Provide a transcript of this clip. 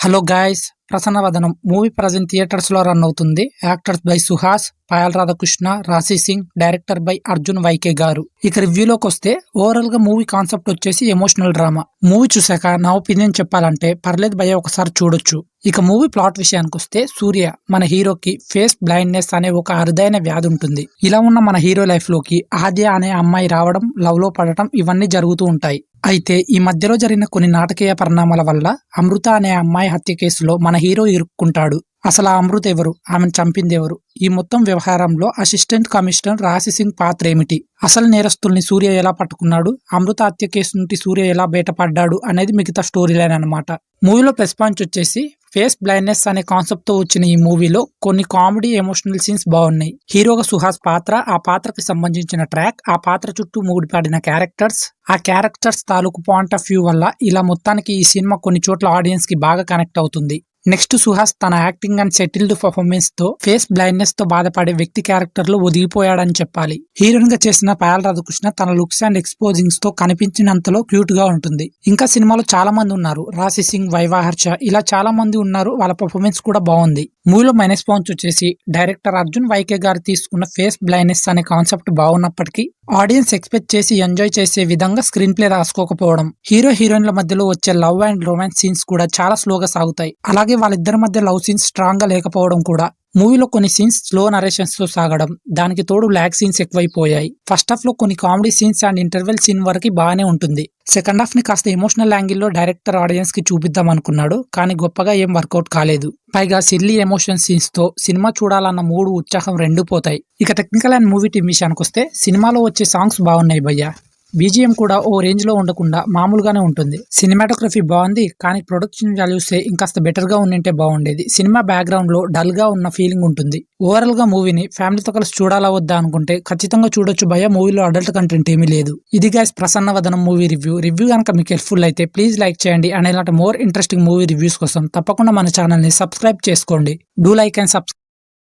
Hello guys, Prasannavadanam movie present theaters లో run అవుతుంది. Actors by Suhas, Payal Radhakrishna, Rashi Singh, director by Arjun YK గారు. ఇక రివ్యూలోకి వస్తే ఓవరాల్ గా మూవీ కాన్సెప్ట్ వచ్చేసి ఎమోషనల్ డ్రామా. మూవీ చూసాక నా ఒపీనియన్ చెప్పాలంటే పర్లేదు భయ్య, ఒకసారి చూడొచ్చు. ఇక మూవీ ప్లాట్ విషయానికి వస్తే సూర్య మన హీరోకి ఫేస్ బ్లైండ్నెస్ అనే ఒక అరుదైన వ్యాధి ఉంటుంది. ఇలా ఉన్న మన హీరో లైఫ్ లోకి ఆద్య అనే అమ్మాయి రావడం, లవ్ లో పడటం ఇవన్నీ జరుగుతూ ఉంటాయి. అయితే ఈ మధ్యలో జరిగిన కొన్ని నాటకీయ పరిణామాల వల్ల అమృత అనే అమ్మాయి హత్య కేసులో మన హీరో ఇరుక్కుంటాడు. అసలు ఆ అమృత ఎవరు, ఆమెను చంపింది ఎవరు, ఈ మొత్తం వ్యవహారంలో అసిస్టెంట్ కమిషనర్ రాశి సింగ్ పాత్ర ఏమిటి, అసలు నేరస్తుల్ని సూర్య ఎలా పట్టుకున్నాడు, అమృత హత్య కేసు నుండి సూర్య ఎలా బయటపడ్డాడు అనేది మిగతా స్టోరీ లైన్ అనమాట. మూవీలో ప్లస్ పాయింట్ వచ్చేసి ఫేస్ బ్లైండ్నెస్ అనే కాన్సెప్ట్ తో వచ్చిన ఈ మూవీలో కొన్ని కామెడీ ఎమోషనల్ సీన్స్ బాగున్నాయి. హీరోగా సుహాస్ పాత్ర, ఆ పాత్రకి సంబంధించిన ట్రాక్, ఆ పాత్ర చుట్టూ ముడిపడిన క్యారెక్టర్స్, ఆ క్యారెక్టర్స్ తాలూకు పాయింట్ ఆఫ్ వ్యూ వల్ల ఇలా మొత్తానికి ఈ సినిమా కొన్ని చోట్ల ఆడియన్స్ కి బాగా కనెక్ట్ అవుతుంది. నెక్స్ట్ సుహాస్ తన యాక్టింగ్ అండ్ సెటిల్డ్ పర్ఫార్మెన్స్ తో ఫేస్ బ్లైండ్నెస్ తో బాధపడే వ్యక్తి క్యారెక్టర్ లో ఒదిగిపోయాడని చెప్పాలి. హీరోయిన్ గా చేసిన పాయల్ రాధాకృష్ణ తన లుక్స్ అండ్ ఎక్స్పోజింగ్స్ తో కనిపించినంతలో క్యూట్ గా ఉంటుంది. ఇంకా సినిమాలో చాలా మంది ఉన్నారు, రాశి సింగ్, వైవా హర్ష, ఇలా చాలా మంది ఉన్నారు. వాళ్ళ పర్ఫార్మెన్స్ కూడా బాగుంది. మూవీలో మైనస్ పాయింట్స్ వచ్చేసి డైరెక్టర్ అర్జున్ వైకే గారు తీసుకున్న ఫేస్ బ్లైండ్నెస్ అనే కాన్సెప్ట్ బాగున్నప్పటికీ ఆడియన్స్ ఎక్స్పెక్ట్ చేసి ఎంజాయ్ చేసే విధంగా స్క్రీన్ ప్లే రాసుకోకపోవడం, హీరో హీరోయిన్ల మధ్యలో వచ్చే లవ్ అండ్ రొమాన్స్ సీన్స్ కూడా చాలా స్లోగా సాగుతాయి. అలాగే వాళ్ళిద్దరి మధ్య లవ్ సీన్స్ స్ట్రాంగ్ గా లేకపోవడం కూడా. మూవీలో కొన్ని సీన్స్ స్లో నరేషన్స్ తో సాగడం, దానికి తోడు లాగ్ సీన్స్ ఎక్కువైపోయాయి. ఫస్ట్ హాఫ్ లో కొన్ని comedy scenes and interval scene వరకు బాగానే ఉంటుంది. సెకండ్ హాఫ్ ని కాస్త ఎమోషనల్ యాంగిల్ లో డైరెక్టర్ ఆడియన్స్ కి చూపిద్దాం అనుకున్నాడు, కానీ గొప్పగా ఏం వర్కౌట్ కాలేదు. పైగా సిల్లీ ఎమోషన్ సీన్స్ తో సినిమా చూడాలన్న మూడు, ఉత్సాహం రెండు పోతాయి. ఇక టెక్నికల్ అండ్ మూవీ టీమ్ విషయానికి వస్తే సినిమాలో వచ్చే సాంగ్స్ బాగున్నాయి భయ్య. బీజిఎం కూడా ఓ రేంజ్ లో ఉండకుండా మామూలుగానే ఉంటుంది. సినిమాటోగ్రఫీ బాగుంది, కానీ ప్రొడక్షన్ వాల్యూస్ ఇంకాస్త బెటర్ గా ఉండింటే బాగుండేది. సినిమా బ్యాక్గ్రౌండ్ లో డల్ గా ఉన్న ఫీలింగ్ ఉంటుంది. ఓవరాల్ గా మూవీని ఫ్యామిలీతో కలిసి చూడాలా వద్దా అనుకుంటే ఖచ్చితంగా చూడొచ్చు భయ్య. మూవీలో అడల్ట్ కంటెంట్ ఏమీ లేదు. ఇది గైస్ ప్రసన్నవదనం మూవీ రివ్యూ కనుక మీకు హెల్ప్ఫుల్ అయితే ప్లీజ్ లైక్ చేయండి. అండ్ ఇలాంటి మోర్ ఇంట్రెస్టింగ్ మూవీ రివ్యూస్ కోసం తప్పకుండా మన ఛానల్ ని సబ్స్క్రైబ్ చేసుకోండి. Do like and subscribe.